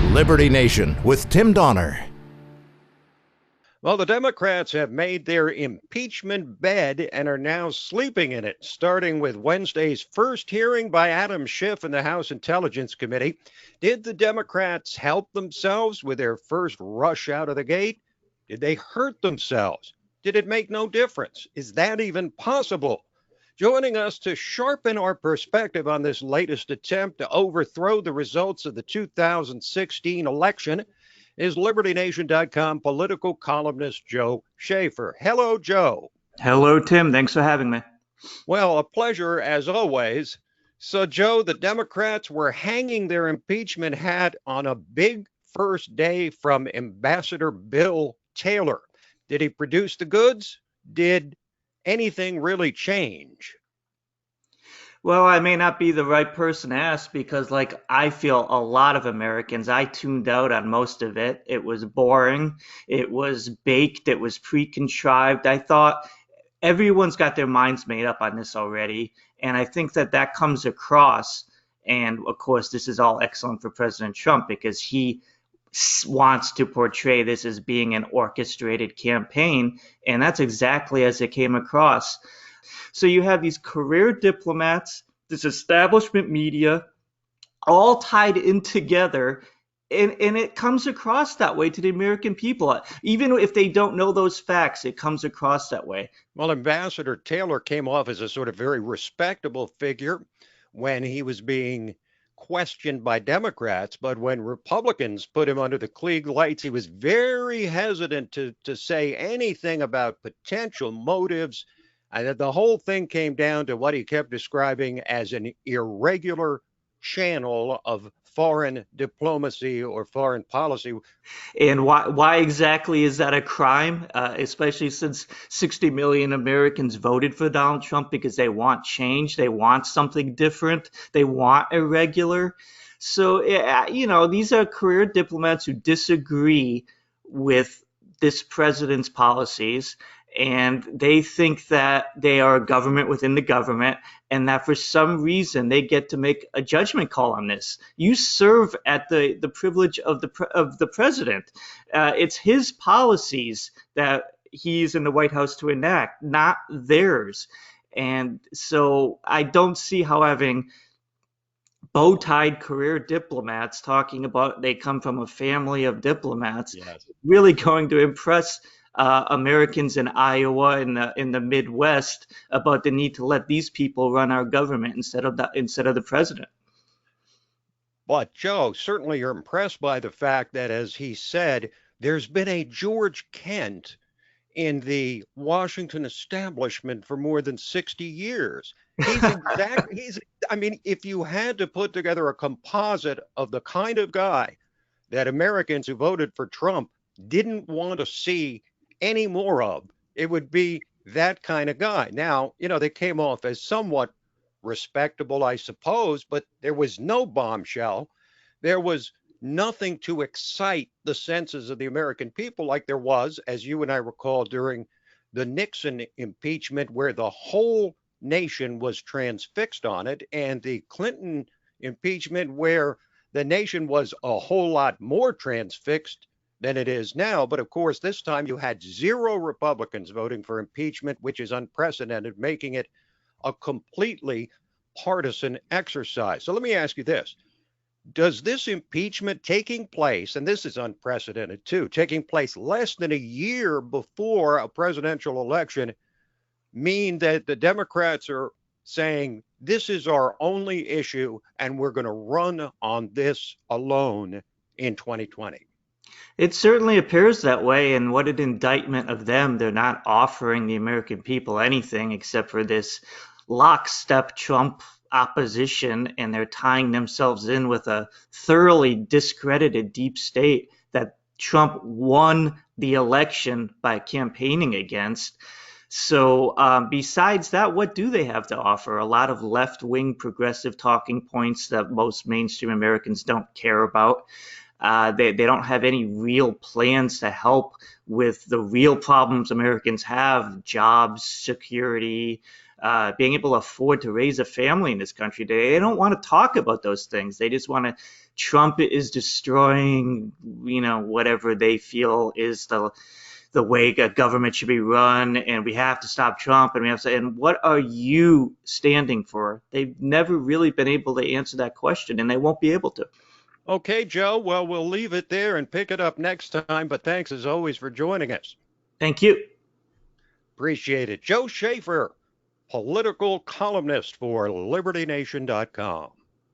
Liberty Nation with Tim Donner. Well, the Democrats have made their impeachment bed and are now sleeping in it, starting with Wednesday's first hearing by Adam Schiff in the House Intelligence Committee. Did the Democrats help themselves with their first rush out of the gate? Did they hurt themselves? Did it make no difference? Is that even possible? Joining us to sharpen our perspective on this latest attempt to overthrow the results of the 2016 election is LibertyNation.com political columnist Joe Schaefer. Hello, Joe. Hello, Tim. Thanks for having me. Well, a pleasure as always. So, Joe, the Democrats were hanging their impeachment hat on a big first day from Ambassador Bill Taylor. Did he produce the goods? Did anything really change? Well, I may not be the right person to ask because, I feel a lot of Americans, I tuned out on most of it. It was boring. It was baked. It was pre-contrived. I thought everyone's got their minds made up on this already. And I think that comes across. And of course, this is all excellent for President Trump because he wants to portray this as being an orchestrated campaign. And that's exactly as it came across. So you have these career diplomats, this establishment media, all tied in together, and it comes across that way to the American people. Even if they don't know those facts, it comes across that way. Well, Ambassador Taylor came off as a sort of very respectable figure when he was being questioned by Democrats, but when Republicans put him under the Klieg lights, he was very hesitant to say anything about potential motives. And the whole thing came down to what he kept describing as an irregular channel of foreign diplomacy or foreign policy. And why exactly is that a crime? Especially since 60 million Americans voted for Donald Trump because they want change, they want something different, they want irregular. So, these are career diplomats who disagree with this president's policies. And they think that they are a government within the government and that for some reason they get to make a judgment call on this. You serve at the privilege of the president. It's his policies that he's in the White House to enact, not theirs. And so I don't see how having bow-tied career diplomats talking about they come from a family of diplomats really going to impress Americans in Iowa in the Midwest about the need to let these people run our government instead of the president. But Joe, certainly you're impressed by the fact that, as he said, there's been a George Kent in the Washington establishment for more than 60 years. If you had to put together a composite of the kind of guy that Americans who voted for Trump didn't want to see any more of, it would be that kind of guy. Now, they came off as somewhat respectable, I suppose, but there was no bombshell. There was nothing to excite the senses of the American people like there was, as you and I recall, during the Nixon impeachment, where the whole nation was transfixed on it, and the Clinton impeachment, where the nation was a whole lot more transfixed than it is now. But of course, this time you had 0 Republicans voting for impeachment, which is unprecedented, making it a completely partisan exercise. So let me ask you this. Does this impeachment taking place, and this is unprecedented too, taking place less than a year before a presidential election, mean that the Democrats are saying this is our only issue and we're going to run on this alone in 2020? It certainly appears that way, and what an indictment of them. They're not offering the American people anything except for this lockstep Trump opposition, and they're tying themselves in with a thoroughly discredited deep state that Trump won the election by campaigning against. So besides that, what do they have to offer? A lot of left-wing progressive talking points that most mainstream Americans don't care about. They don't have any real plans to help with the real problems Americans have: jobs, security, being able to afford to raise a family in this country. They don't want to talk about those things. They just want to Trump is destroying, whatever they feel is the way a government should be run, and we have to stop Trump, and we have to. And what are you standing for? They've never really been able to answer that question, and they won't be able to. Okay, Joe. Well, we'll leave it there and pick it up next time. But thanks as always for joining us. Thank you. Appreciate it. Joe Schaefer, political columnist for LibertyNation.com.